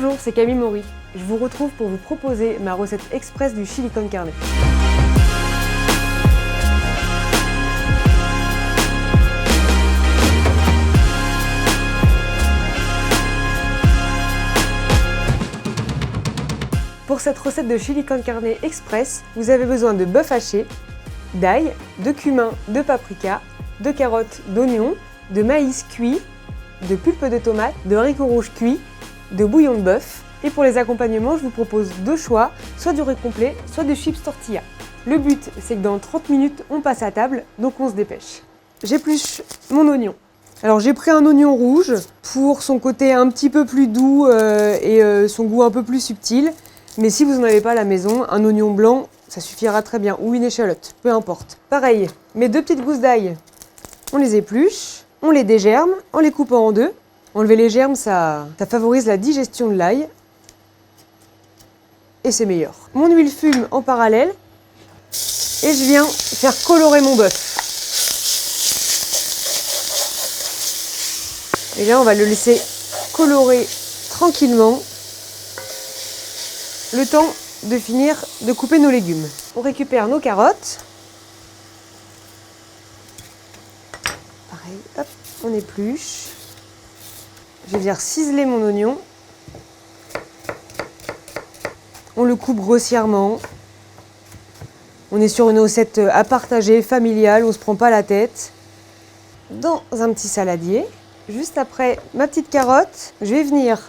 Bonjour, c'est Camille Maury. Je vous retrouve pour vous proposer ma recette express du chili con carne. Pour cette recette de chili con carne express, vous avez besoin de bœuf haché, d'ail, de cumin, de paprika, de carottes, d'oignons, de maïs cuit, de pulpe de tomate, de haricots rouges cuits, de bouillon de bœuf. Et pour les accompagnements, je vous propose deux choix, soit du riz complet, soit de chips tortilla. Le but, c'est que dans 30 minutes, on passe à table, donc on se dépêche. J'épluche mon oignon. Alors j'ai pris un oignon rouge pour son côté un petit peu plus doux et son goût un peu plus subtil. Mais si vous n'en avez pas à la maison, un oignon blanc, ça suffira très bien, ou une échalote, peu importe. Pareil, mes deux petites gousses d'ail, on les épluche, on les dégerme en les coupant en deux. Enlever les germes, ça favorise la digestion de l'ail et c'est meilleur. Mon huile fume en parallèle et je viens faire colorer mon bœuf. Et là, on va le laisser colorer tranquillement le temps de finir de couper nos légumes. On récupère nos carottes. Pareil, hop, on épluche. Je vais venir ciseler mon oignon. On le coupe grossièrement. On est sur une recette à partager, familiale, on ne se prend pas la tête. Dans un petit saladier. Juste après ma petite carotte, je vais venir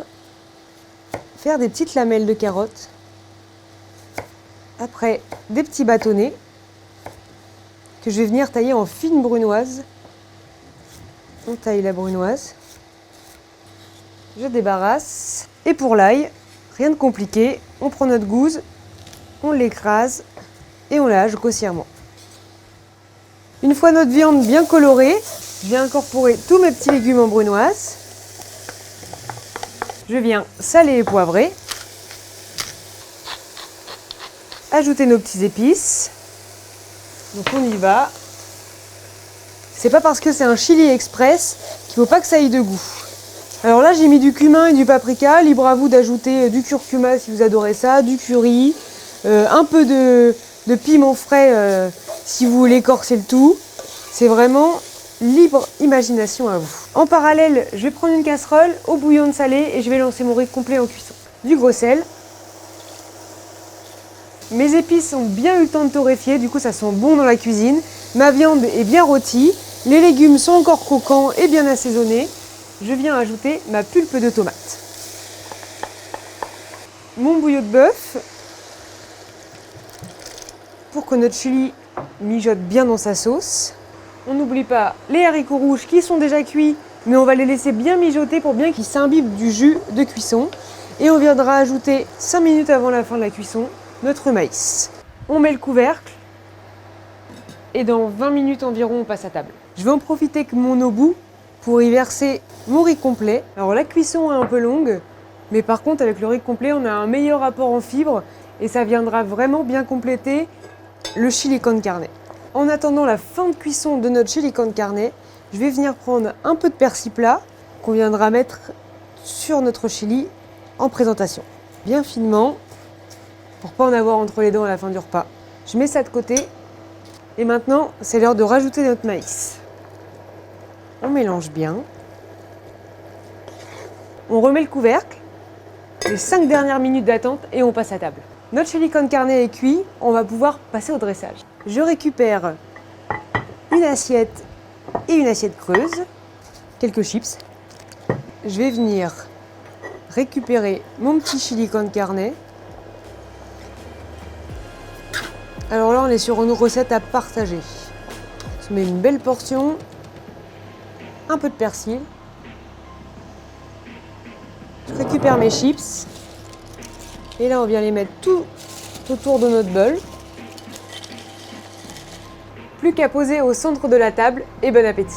faire des petites lamelles de carottes. Après, des petits bâtonnets que je vais venir tailler en fines brunoises. On taille la brunoise. Je débarrasse. Et pour l'ail, rien de compliqué. On prend notre gousse, on l'écrase et on la hache grossièrement. Une fois notre viande bien colorée, je viens incorporer tous mes petits légumes en brunoise. Je viens saler et poivrer. Ajouter nos petits épices. Donc on y va. C'est pas parce que c'est un chili express qu'il faut pas que ça aille de goût. Alors là, j'ai mis du cumin et du paprika. Libre à vous d'ajouter du curcuma si vous adorez ça, du curry, un peu de piment frais si vous voulez corser le tout. C'est vraiment libre imagination à vous. En parallèle, je vais prendre une casserole au bouillon de salé et je vais lancer mon riz complet en cuisson. Du gros sel. Mes épices ont bien eu le temps de torréfier, du coup ça sent bon dans la cuisine. Ma viande est bien rôtie, les légumes sont encore croquants et bien assaisonnés. Je viens ajouter ma pulpe de tomate. Mon bouillon de bœuf. Pour que notre chili mijote bien dans sa sauce. On n'oublie pas les haricots rouges qui sont déjà cuits, mais on va les laisser bien mijoter pour bien qu'ils s'imbibent du jus de cuisson. Et on viendra ajouter 5 minutes avant la fin de la cuisson notre maïs. On met le couvercle et dans 20 minutes environ on passe à table. Je vais en profiter que mon eau bout pour y verser mon riz complet. Alors la cuisson est un peu longue, mais par contre avec le riz complet on a un meilleur apport en fibres et ça viendra vraiment bien compléter le chili con carne. En attendant la fin de cuisson de notre chili con carne, je vais venir prendre un peu de persil plat qu'on viendra mettre sur notre chili en présentation. Bien finement, pour pas en avoir entre les dents à la fin du repas. Je mets ça de côté et maintenant c'est l'heure de rajouter notre maïs. On mélange bien. On remet le couvercle, les 5 dernières minutes d'attente et on passe à table. Notre chili con carne est cuit, on va pouvoir passer au dressage. Je récupère une assiette et une assiette creuse, quelques chips. Je vais venir récupérer mon petit chili con carne. Alors là, on est sur une recette à partager. Je mets une belle portion, un peu de persil. Je récupère mes chips. Et là, on vient les mettre tout autour de notre bol. Plus qu'à poser au centre de la table et bon appétit.